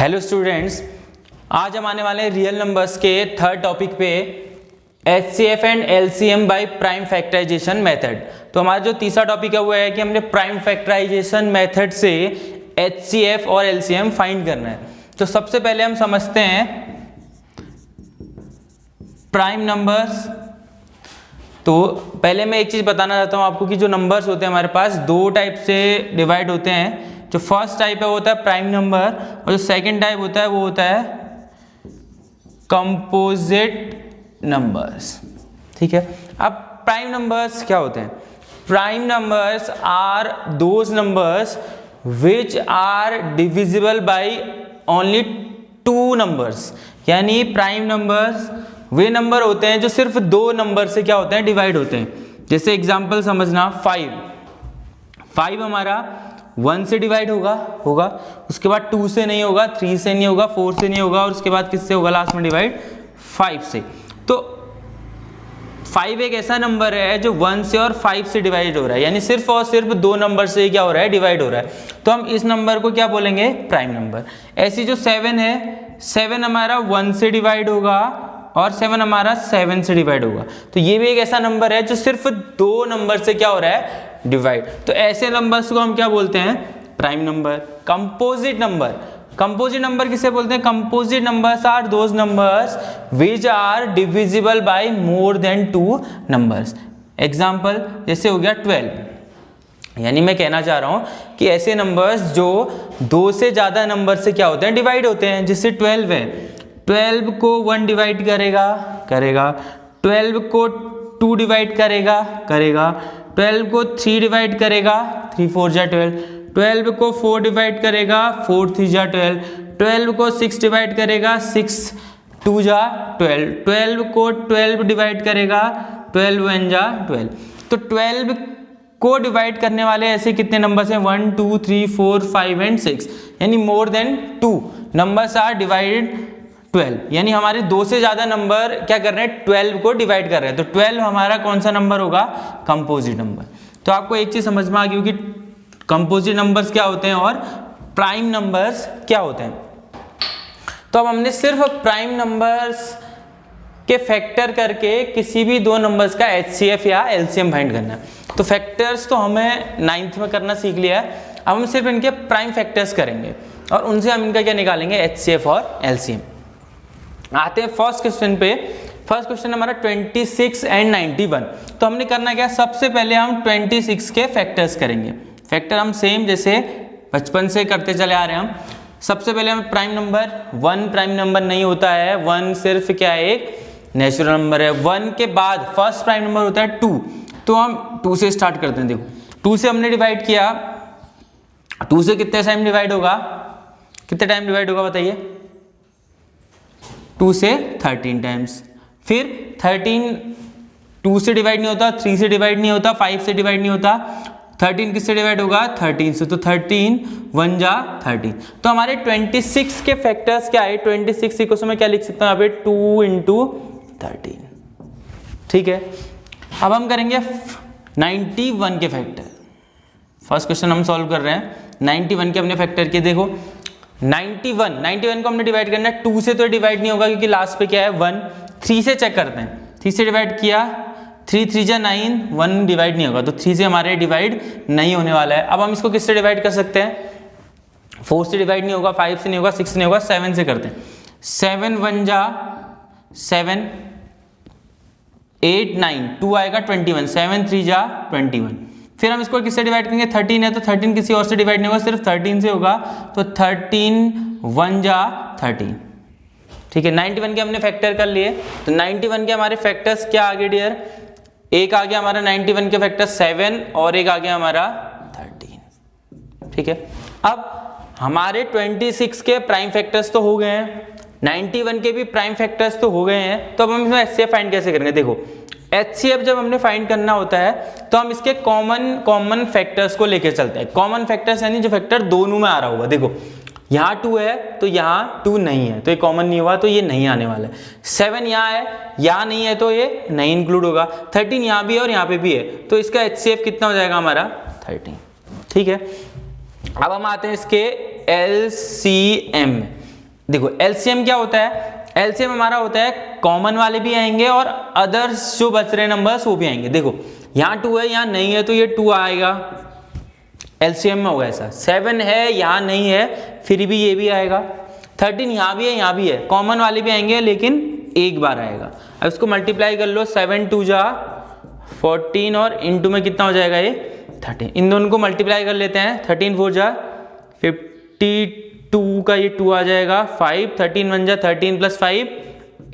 Hello students, आज हम आने वाले हैं रियल नंबर्स के थर्ड टॉपिक पे HCF and LCM by prime factorization method. तो हमारा जो तीसरा टॉपिक है वो है कि हमने प्राइम फैक्टराइजेशन मेथड से HCF और LCM फाइंड करना है। तो सबसे पहले हम समझते हैं प्राइम नंबर्स। तो पहले मैं एक चीज बताना चाहता हूं आपको कि जो नंबर्स होते हैं हमारे पास दो टाइप से डिवाइड होते हैं। जो फर्स्ट टाइप है वो होता है प्राइम नंबर और जो सेकंड टाइप होता है वो होता है कंपोजिट नंबर्स। ठीक है, अब प्राइम नंबर्स क्या होते हैं? Prime numbers are those numbers which are divisible by only two numbers. यानी प्राइम नंबर्स वे नंबर होते हैं जो सिर्फ दो नंबर से क्या होते हैं, डिवाइड होते हैं। जैसे एग्जांपल समझना, 5 हमारा 1 से डिवाइड होगा, उसके बाद 2 से नहीं होगा, 3 से नहीं होगा, 4 से नहीं होगा और उसके बाद किससे होगा लास्ट में डिवाइड? 5 से। तो 5 एक ऐसा नंबर है जो 1 से और 5 से डिवाइड हो रहा है, यानी सिर्फ और सिर्फ दो नंबर से क्या हो रहा है, डिवाइड हो रहा है। तो हम इस नंबर को क्या बोलेंगे? Prime number. ऐसी जो 7 है, 7 हमारा 1 से डिवाइड होगा और 7 हमारा 7 से डिवाइड होगा। तो ये भी एक ऐसा नंबर है जो सिर्फ दो नंबर से क्या हो रहा है, डिवाइड। तो ऐसे नंबर्स को हम क्या बोलते हैं? Prime number. कंपोजिट नंबर किसे बोलते हैं? Composite numbers are those numbers which are divisible by more than two numbers. Example जैसे हो गया 12। यानी मैं कहना चाह रहा हूं कि ऐसे नंबर्स जो दो से ज्यादा नंबर से क्या होते हैं, डिवाइड होते हैं। जैसे 12 है, 12 को 1 डिवाइड करेगा 12 को 2 डिवाइड करेगा 12 को 3 डिवाइड करेगा, 3 4 जा 12 को 4 डिवाइड करेगा, 4 3 जा 12 को 6 डिवाइड करेगा, 6 2 जा 12 को 12 डिवाइड करेगा, 12 1 जा 12। तो 12 को डिवाइड करने वाले ऐसे कितने नंबर्स हैं? 1 2 3 4 5 एंड 6, यानी more than 2 numbers are divided 12। यानी हमारे दो से ज्यादा नंबर क्या कर रहे हैं? 12 को डिवाइड कर रहे हैं। तो 12 हमारा कौन सा नंबर होगा? Composite number. तो आपको एक चीज समझ में आ गई होगी, कंपोजिट नंबर्स क्या होते हैं और प्राइम नंबर्स क्या होते हैं। तो अब हमने सिर्फ प्राइम नंबर्स के फैक्टर करके किसी भी दो नंबर्स का HCF या LCM फाइंड करना है। तो फैक्टर्स तो हमें 9th में करना सीख लिया है। अब हम सिर्फ इनके प्राइम फैक्टर्स करेंगे और उनसे हम इनका क्या निकालेंगे? HCF और LCM। आते हैं फर्स्ट क्वेश्चन पे। फर्स्ट क्वेश्चन हमारा 26 एंड 91। तो हमने करना क्या? सबसे पहले हम 26 के फैक्टर्स करेंगे। फैक्टर हम सेम जैसे बचपन से करते चले आ रहे हैं। हम सबसे पहले हम प्राइम नंबर, 1 प्राइम नंबर नहीं होता है, 1 सिर्फ क्या है? एक नेचुरल नंबर है। 1 के बाद फर्स्ट प्राइम नंबर होता है 2। तो हम 2 से स्टार्ट करते हैं। देखो 2 से हमने डिवाइड किया, 2 से कितने टाइम डिवाइड होगा? कितने टाइम डिवाइड होगा बताइए? 2 से 13 टाइम्स। फिर 13 2 से डिवाइड नहीं होता, 3 से डिवाइड नहीं होता, 5 से डिवाइड नहीं होता। 13 किससे डिवाइड होगा? 13 से। तो 13 1 जा 13। तो हमारे 26 के फैक्टर्स क्या है? 26 को मैं क्या लिख सकता हूं यहाँ पे? 2 इंटू 13। ठीक है, अब हम करेंगे 91 के फैक्टर। फर्स्ट क्वेश्चन हम सॉल्व कर रहे हैं, 91 के हमने फैक्टर किए। देखो 91 को हमने डिवाइड करना है। 2 से तो डिवाइड नहीं होगा क्योंकि लास्ट पे क्या है? 1। 3 से चेक करते हैं, 3 से डिवाइड किया, 3 3 जा 9, 1 डिवाइड नहीं होगा। तो 3 से हमारे डिवाइड नहीं होने वाला है। अब हम इसको किससे डिवाइड कर सकते हैं? 4 से डिवाइड नहीं होगा, 5 से नहीं होगा, 6 से नहीं होगा, 7 से करते हैं। 7 1 जा 7, 8 9, 2 आएगा 21, 7 3 जा 21। फिर हम इसको किससे डिवाइड करेंगे? 13 है तो 13 किसी और से डिवाइड नहीं होगा, सिर्फ 13 से होगा। तो 13 1 जा 13। ठीक है, 91 के हमने फैक्टर कर लिए। तो 91 के हमारे फैक्टर्स क्या आ गए डियर? एक आ गया हमारा 91 के फैक्टर 7 और एक आ गया हमारा 13। ठीक है, अब हमारे 26 के प्राइम फैक्टर्स तो हो गए हैं, 91 के भी प्राइम फैक्टर्स तो हो गए हैं। तो अब हम इसमें HCF फाइंड कैसे करेंगे? देखो HCF जब हमने फाइंड करना होता है तो हम इसके कॉमन फैक्टर्स को लेके चलते हैं। कॉमन फैक्टर्स यानी जो फैक्टर दोनों में आ रहा होगा। देखो यहाँ 2 है तो यहाँ 2 नहीं है, तो ये कॉमन नहीं हुआ, तो ये नहीं आने वाला है। 7 यहाँ है, यहाँ नहीं है, तो ये नहीं इंक्लूड होगा। 13 यहाँ भी है और यहाँ पे भी है, तो इसका HCF कितना हो जाएगा हमारा? 13। ठीक है, अब हम आते हैं इसके LCM। देखो एलसीएम क्या होता है, एलसीएम हमारा होता है कॉमन वाले भी आएंगे और अदर्स जो बच रहे नंबर्स वो भी आएंगे। देखो यहाँ 2 है, यहाँ नहीं है तो ये 2 आएगा, एलसीएम में होगा ऐसा। 7 है, यहाँ नहीं है, फिर भी ये भी आएगा। 13 यहाँ भी है, यहाँ भी है, कॉमन वाले भी आएंगे लेकिन एक बार आएगा। अब इसको मल्टीप्लाई कर लो, 7 2 जा 14 और इनटू में कितना हो जाएगा ये 13। इन दोनों को मल्टीप्लाई कर लेते हैं, 13 4 जा 52 का ये 2 आ जाएगा, 5 13 1 जा 13 प्लस 5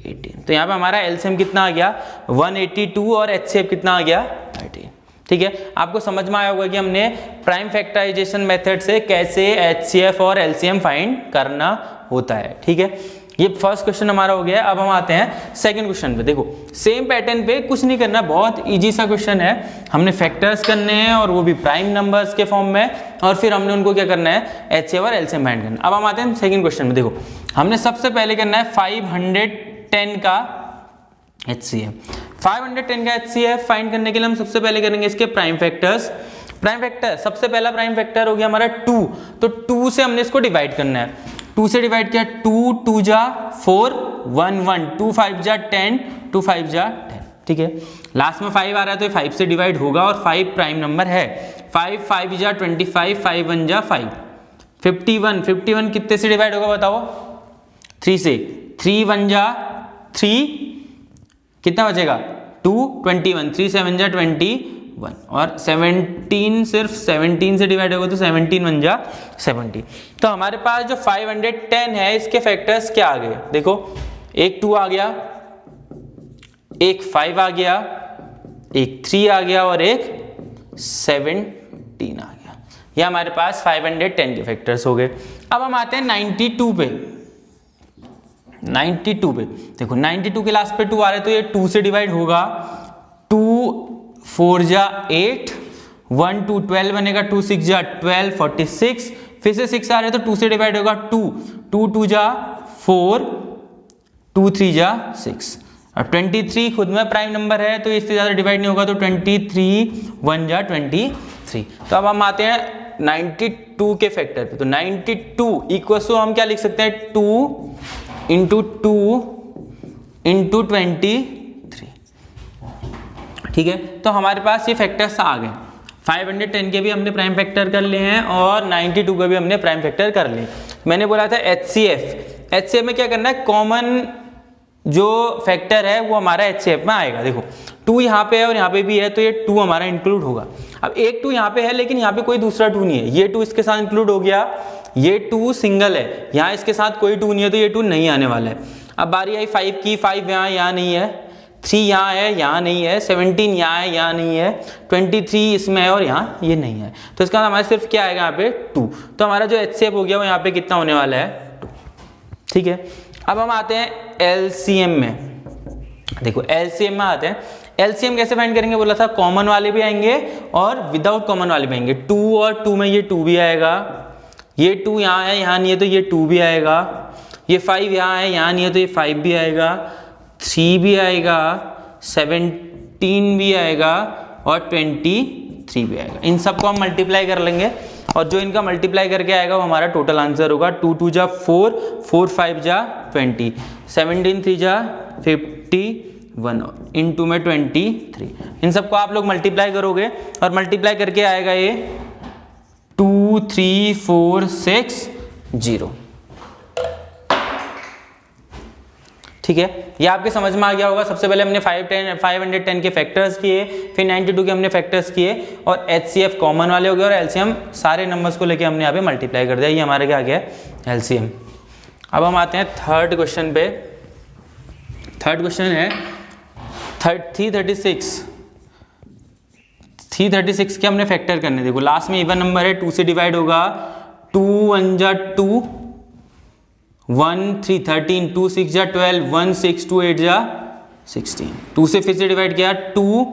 18। तो यहाँ पे हमारा एलसीएम कितना आ गया 182 और एचसीएफ कितना आ गया 13। ठीक है, आपको समझ में आया होगा कि हमने प्राइम फैक्टराइजेशन मेथड से कैसे एचसीएफ और एलसीएम फाइंड करना होता है। ठीक है, ये फर्स्ट क्वेश्चन हमारा हो गया। अब हम आते हैं सेकंड क्वेश्चन पे। देखो सेम पैटर्न पे, कुछ नहीं करना, बहुत इजी सा क्वेश्चन है। हमने फैक्टर्स करने हैं और वो भी प्राइम नंबर्स के फॉर्म में, और फिर हमने उनको क्या करना है एचसीएफ और एलसीएम फाइंड करना। अब हम आते हैं सेकंड क्वेश्चन में। देखो हमने सबसे पहले करना है 510 का एचसीएफ। 510 का एचसीएफ फाइंड करने के लिए हम सबसे पहले करेंगे इसके प्राइम फैक्टर्स। प्राइम फैक्टर, सबसे पहला प्राइम फैक्टर हो गया हमारा 2, तो 2 से हमने इसको डिवाइड करना है। 2 से डिवाइड किया, 2 2 जा 4 1 1, 2 5 जा 10, 2 5 जा 10। ठीक है, लास्ट में 5 आ रहा है तो 5 से डिवाइड होगा और 5 प्राइम नंबर है। 5 5 जा 25, 5 1 जा 5, 51 51 कितने से डिवाइड होगा बताओ 3 से, 3 1 जा 3, कितना बचेगा 2 21, 3 7 जा 21 और 17 सिर्फ 17 से डिवाइड होगा तो 17 1 जा 70। तो हमारे पास जो 510 है इसके फैक्टर्स क्या आ गए, देखो एक 2 आ गया, एक 5 आ गया, एक 3 आ गया और एक 17 आ गया। ये हमारे पास 510 के फैक्टर्स हो गए। अब हम आते हैं 92 पे। 92 पे देखो 92 के लास्ट पे 2 आ रहे तो ये 2 से डिवाइड होगा, 2 4 जा 8, 1 2 12 बनेगा, 2 6 जा 12 46, फिर से 6 आ रहे तो 2 से डिवाइड होगा, 2 2 2 जा 4, 2 3 जा 6 और 23 खुद में प्राइम नंबर है तो इससे ज़्यादा डिवाइड नहीं होगा तो 23 1 जा 23। तो अब हम आते हैं 92 के फैक्टर पे। तो 92 इक्वल टू हम क्या लिख सकते हैं 2 इंटू 2 इंटू 23। ठीक है, तो हमारे पास ये फैक्टर्स आ गए। 510 के भी हमने प्राइम फैक्टर कर लिए हैं और 92 का भी हमने प्राइम फैक्टर कर लिए। मैंने बोला था एचसीएफ, एचसीएफ में क्या करना है, कॉमन जो फैक्टर है वो हमारा एचसीएफ में आएगा। देखो 2 यहाँ पे है और यहाँ पे भी है तो ये 2 हमारा इंक्लूड होगा। अब एक 2 यहाँ पे है लेकिन यहाँ पे कोई दूसरा 2 नहीं है, ये 2 इसके साथ इंक्लूड हो गया, ये 2 सिंगल है, यहाँ इसके साथ कोई 2 नहीं है तो ये 2 नहीं आने वाला है। अब बारी आई 5 की, 5 यहाँ नहीं है, 3 यहाँ है, यहाँ नहीं है, 17 यहाँ है, यहाँ नहीं है, 23 इसमें है और यहाँ ये नहीं है। तो इसका हमारा सिर्फ क्या आएगा यहाँ पे 2। तो हमारा जो एचसीएफ हो गया वो यहाँ पे कितना होने वाला है 2। ठीक है, अब हम आते हैं एलसीएम में। देखो एलसीएम में आते हैं, एलसीएम कैसे फाइंड करेंगे बोला था, कॉमन वाले भी आएंगे और विदाउट कॉमन वाले भी आएंगे। 2 और 2 में ये 2 भी आएगा, ये 2 यहाँ है, यहाँ नहीं है तो ये 2 भी आएगा, ये 5 यहाँ है, यहाँ नहीं है तो ये 5 भी आएगा, 3 भी आएगा, 17 भी आएगा और 23 भी आएगा। इन सबको हम मल्टीप्लाई कर लेंगे और जो इनका मल्टीप्लाई करके आएगा वो हमारा टोटल आंसर होगा। 2 2 जा 4, 4 5 जा 20, 17 3 जा 51 इंटू में 23। इन सबको आप लोग मल्टीप्लाई करोगे और मल्टीप्लाई करके आएगा ये 2 3 4 6 0। ठीक है, ये आपके समझ में आ गया होगा। सबसे पहले हमने 510 के फैक्टर्स किए, फिर 92 के हमने फैक्टर्स किए और एचसीएफ कॉमन वाले हो गए और एलसीएम सारे नंबर्स को लेके हमने यहाँ पे मल्टीप्लाई कर दिया। ये हमारे क्या आ गया एलसीएम। अब हम आते हैं थर्ड क्वेश्चन पे। थर्ड क्वेश्चन है 336 के हमने फैक्टर करने। देखो लास्ट में इवन नंबर है, 2 से डिवाइड होगा, 2 1 जा 2, 1 3 13, 2 6 जा 12, 1 6 2 8 जा 16। 2 से फिर से डिवाइड किया, 2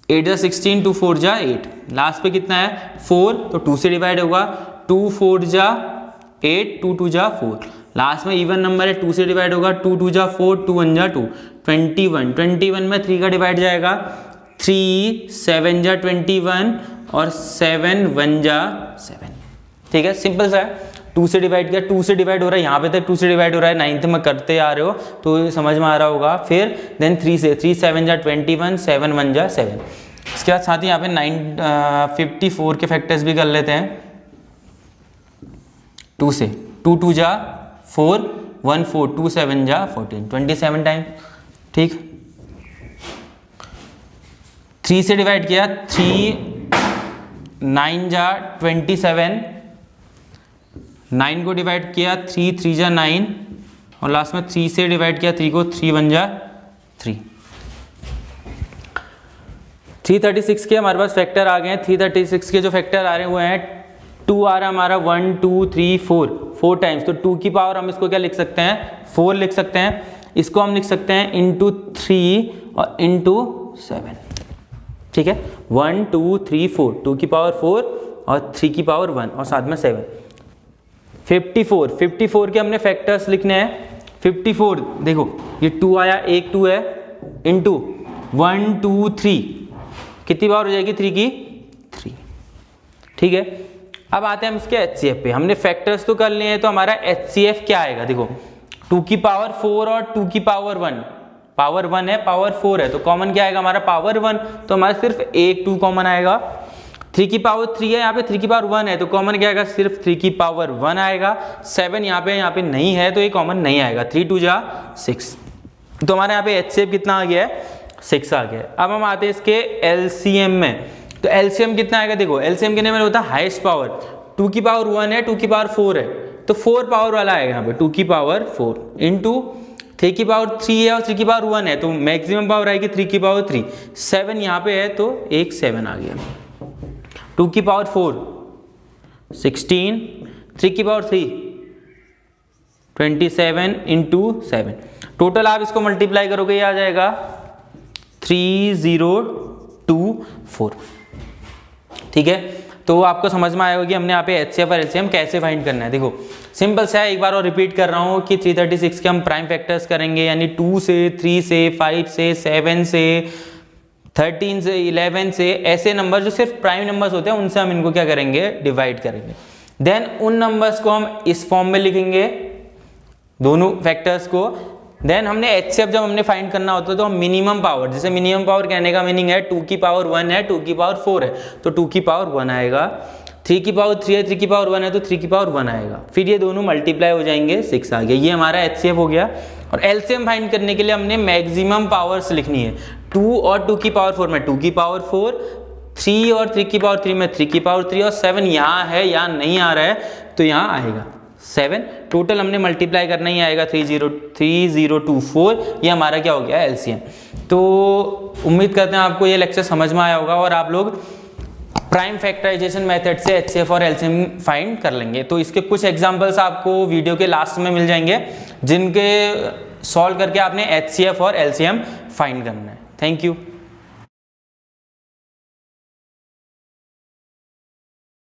8 जा 16, 2 4 जा 8, लास्ट पे कितना है 4 तो 2 से डिवाइड होगा, 2 4 जा 8, 2 2 जा 4, लास्ट में इवन नंबर है 2 से डिवाइड होगा, 2 2 जा 4, 2 1 जा 2, 21 में 3 का डिवाइड जाएगा, 3 7 जा 21 और 7 1 जा 7। ठीक है, सिंपल सा है। 2 से डिवाइड किया, 2 से डिवाइड हो रहा है, यहाँ पे तक 2 से डिवाइड हो रहा है, 9th में करते आ रहे हो तो समझ में आ रहा होगा। फिर देन 3 से, 3 7 जा 21, 7 1 जा 7। इसके बाद साथ ही यहाँ पे 54 के फैक्टर्स भी कर लेते हैं 2 से, 2 2 जा 4, 1 4, 2 7 जा 14, 27 टाइम। ठीक, 3 से डिवाइड किया, 3 9 जा 27, 9 को डिवाइड किया, 3 3 जा 9 और लास्ट में 3 से डिवाइड किया 3 को, 3 1 जा 3। 336 के हमारे पास फैक्टर आ गए हैं। 336 के जो फैक्टर आ रहे हुए हैं, 2 आ रहा है हमारा 1 2 3 4 टाइम्स, तो 2 की पावर हम इसको क्या लिख सकते हैं, 4 लिख सकते हैं। इसको हम लिख सकते हैं इंटू 3 और इंटू 7। ठीक है, 1 2 3 4, 2 की पावर 4 और 3 की पावर 1 और साथ में 7। 54 के हमने फैक्टर्स लिखने हैं। 54 देखो ये 2 आया, एक 2 है, इंटू 1 2 3, कितनी पावर हो जाएगी 3 की 3। ठीक है, अब आते हैं हम इसके HCF पे। हमने फैक्टर्स तो कर लिए हैं, तो हमारा HCF क्या आएगा, देखो 2 की पावर 4 और 2 की पावर 1, पावर 1 है पावर 4 है, तो कॉमन क्या आएगा हमारा पावर 1, तो हमारा सिर्फ एक 2 कॉमन आएगा। 3 की पावर 3 है, यहाँ पे 3 की पावर 1 है, तो कॉमन क्या आएगा, सिर्फ 3 की पावर 1 आएगा। 7 यहाँ पे नहीं है, तो ये कॉमन नहीं आएगा। 3 2 जा 6, तो हमारे यहाँ पे HCF कितना आ गया है, 6 आ गया है। अब हम आते हैं इसके LCM में, तो LCM कितना आएगा, देखो LCM कितने में होता है, हाईएस्ट पावर 2 की पावर 1 है, 2 की पावर 4 है, तो 4 पावर वाला आएगा यहाँ पे, 2 की पावर 4 इंटू 3 की पावर 3 है और 3 की पावर 1 है, तो मैक्सिमम पावर आएगी 3 की पावर 3। 7 यहाँ पे है, तो एक 7 आ गया। 2 की पावर 4 16, 3 की पावर 3 27 इंटू 7। टोटल आप इसको मल्टीप्लाई करोगे, ये आ जाएगा 3024। ठीक है, तो आपको समझ में आएगा कि हमने यहाँ पे HCF और LCM कैसे फाइंड करना है। देखो सिंपल सा है, एक बार और रिपीट कर रहा हूँ कि 336 के हम प्राइम फैक्टर्स करेंगे, यानी 2 से 3 से 5 से 7 से 13 से 11 से, ऐसे नंबर जो सिर्फ प्राइम नंबर्स होते हैं उनसे हम इनको क्या करेंगे, डिवाइड करेंगे। देन उन नंबर्स को हम इस फॉर्म में लिखेंगे, दोनों फैक्टर्स को। देन हमने HCF जब हमने फाइंड करना होता है तो हम मिनिमम पावर, जैसे मिनिमम पावर कहने का मीनिंग है 2 की पावर 1 है, 2 की पावर 4 है, तो 2 की पावर 1 आएगा। 3 की पावर 3 है, 3 की पावर 1 है, तो 3 की पावर 1 आएगा। फिर ये दोनों मल्टीप्लाई हो जाएंगे, 6 आ गया। ये हमारा HCF हो गया। और LCM फाइंड करने के लिए हमने मैक्सिमम पावर्स लिखनी है। 2 और 2 की पावर 4 में 2 की पावर 4, 3 और 3 की पावर 3 में 3 की पावर 3 और 7 यहाँ है, यहाँ नहीं आ रहा है, तो यहाँ आएगा 7। टोटल हमने मल्टीप्लाई करना ही आएगा 3024। ये हमारा क्या हो गया, LCM। तो उम्मीद करते हैं आपको ये लेक्चर समझ में आया होगा और आप लोग प्राइम फैक्टराइजेशन मेथड से HCF और LCM फाइंड कर लेंगे। तो इसके कुछ एग्जांपल्स आपको वीडियो के लास्ट में मिल जाएंगे, जिनके सॉल्व करके आपने HCF और LCM फाइंड करना है। Thank you.